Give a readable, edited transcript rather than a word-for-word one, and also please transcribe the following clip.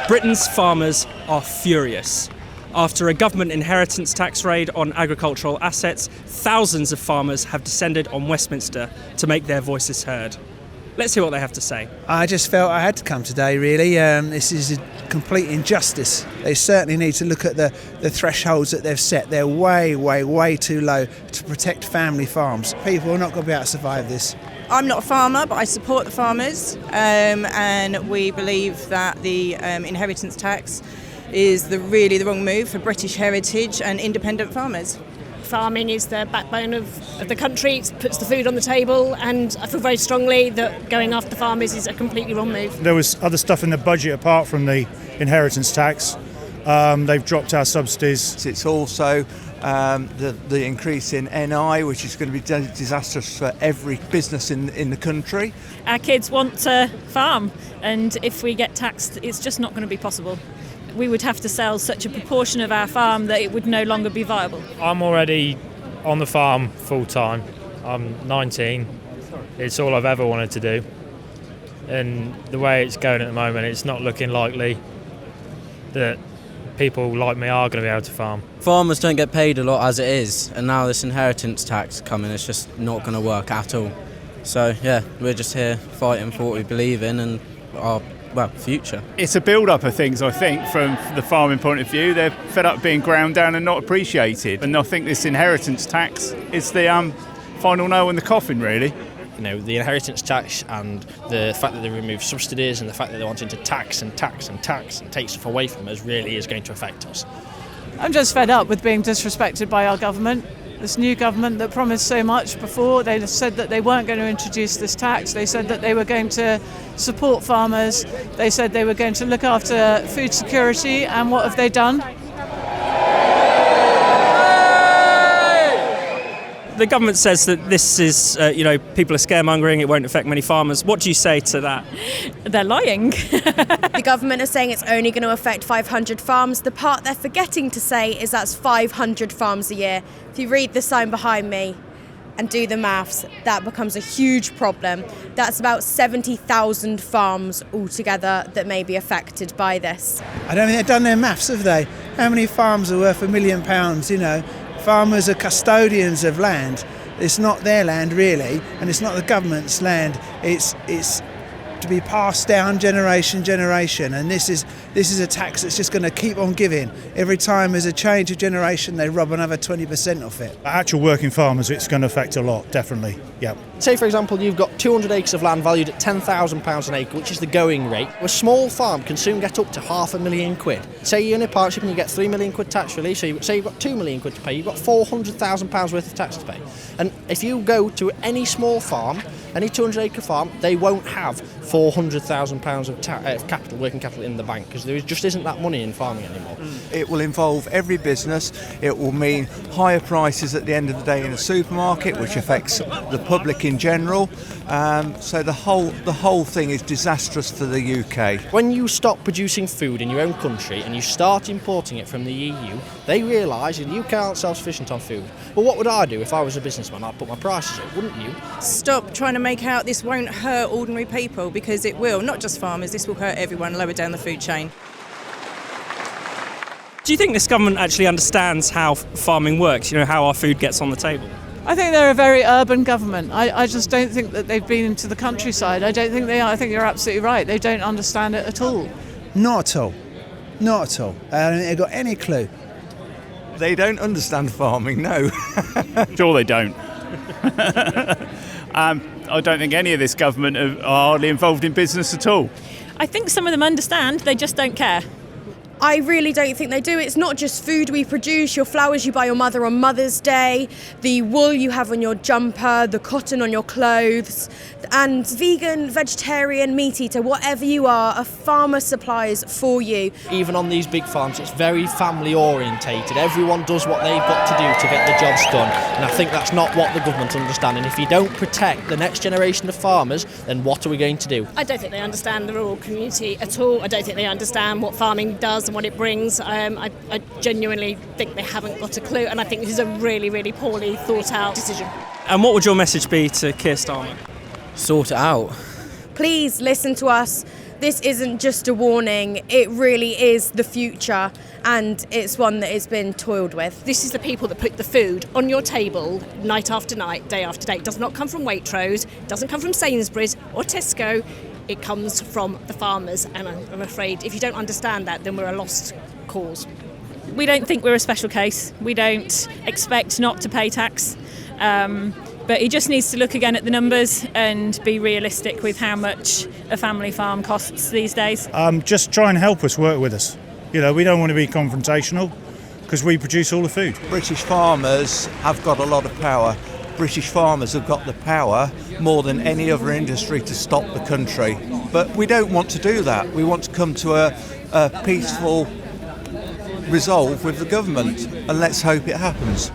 Britain's farmers are furious. After a government inheritance tax raid on agricultural assets, thousands of farmers have descended on Westminster to make their voices heard. Let's hear what they have to say. I just felt I had to come today, really. This is a complete injustice. They certainly need to look at the thresholds that they've set. They're way, way, way too low to protect family farms. People are not going to be able to survive this. I'm not a farmer, but I support the farmers, and we believe that the inheritance tax is really the wrong move for British heritage and independent farmers. Farming is the backbone of the country, it puts the food on the table, and I feel very strongly that going after farmers is a completely wrong move. There was other stuff in the budget apart from the inheritance tax. They've dropped our subsidies. It's also the increase in NI, which is going to be disastrous for every business in the country. Our kids want to farm, and if we get taxed, it's just not going to be possible. We would have to sell such a proportion of our farm that it would no longer be viable. I'm already on the farm full time. I'm 19. It's all I've ever wanted to do. And the way it's going at the moment, it's not looking likely that people like me are going to be able to farm. Farmers don't get paid a lot as it is, and now this inheritance tax coming, it's just not going to work at all. So yeah, we're just here fighting for what we believe in and our future. It's a build-up of things, I think, from the farming point of view. They're fed up being ground down and not appreciated. And I think this inheritance tax is the final nail in the coffin, really. You know, the inheritance tax and the fact that they remove subsidies and the fact that they're wanting to tax and take stuff away from us really is going to affect us. I'm just fed up with being disrespected by our government. This new government that promised so much before, they said that they weren't going to introduce this tax. They said that they were going to support farmers. They said they were going to look after food security, and what have they done? The government says that this is, people are scaremongering, it won't affect many farmers. What do you say to that? They're lying. The government is saying it's only going to affect 500 farms. The part they're forgetting to say is that's 500 farms a year. If you read the sign behind me and do the maths, that becomes a huge problem. That's about 70,000 farms altogether that may be affected by this. I don't think they've done their maths, have they? How many farms are worth £1 million, Farmers are custodians of land. It's not their land, really, and it's not the government's land. It's to be passed down generation, and this is a tax that's just going to keep on giving. Every time there's a change of generation, they rob another 20% off it. Actual working farmers, it's going to affect a lot, definitely. Yeah. Say, for example, you've got 200 acres of land valued at £10,000 an acre, which is the going rate. A small farm can soon get up to £500,000. Say you're in a partnership and you get £3 million tax relief, so say you've got £2 million to pay, you've got £400,000 worth of tax to pay. And if you go to any small farm, any 200-acre farm, they won't have £400,000 of capital, working capital in the bank, because there just isn't that money in farming anymore. It will involve every business. It will mean higher prices at the end of the day in a supermarket, which affects the public in general. So the whole thing is disastrous for the UK. When you stop producing food in your own country and you start importing it from the EU, they realise that the UK aren't self-sufficient on food. Well, what would I do if I was a businessman? I'd put my prices up, wouldn't you? Stop trying to make out this won't hurt ordinary people, because it will, not just farmers, this will hurt everyone lower down the food chain. Do you think this government actually understands how farming works, how our food gets on the table? I think they're a very urban government. I just don't think that they've been into the countryside. I don't think they are. I think you're absolutely right. They don't understand it at all. Not at all. Not at all. I don't think they've got any clue. They don't understand farming, no. Sure they don't. I don't think any of this government are hardly involved in business at all. I think some of them understand, they just don't care. I really don't think they do. It's not just food we produce, your flowers you buy your mother on Mother's Day, the wool you have on your jumper, the cotton on your clothes, and vegan, vegetarian, meat eater, whatever you are, a farmer supplies for you. Even on these big farms, it's very family orientated. Everyone does what they've got to do to get the jobs done, and I think that's not what the government understand. And if you don't protect the next generation of farmers, then what are we going to do? I don't think they understand the rural community at all. I don't think they understand what farming does and what it brings. I genuinely think they haven't got a clue, and I think this is a really, really poorly thought out decision. And what would your message be to Keir Starmer? Sort it out. Please listen to us. this isn't just a warning, it really is the future, and it's one that has been toiled with. This is the people that put the food on your table night after night, day after day. It does not come from Waitrose, it doesn't come from Sainsbury's or Tesco, it comes from the farmers, and I'm afraid if you don't understand that, then we're a lost cause. We don't think we're a special case. We don't expect not to pay tax. But he just needs to look again at the numbers and be realistic with how much a family farm costs these days. Just try and help us, work with us. You know, we don't want to be confrontational because we produce all the food. British farmers have got a lot of power. British farmers have got the power more than any other industry to stop the country. But we don't want to do that. We want to come to a peaceful resolve with the government, and let's hope it happens.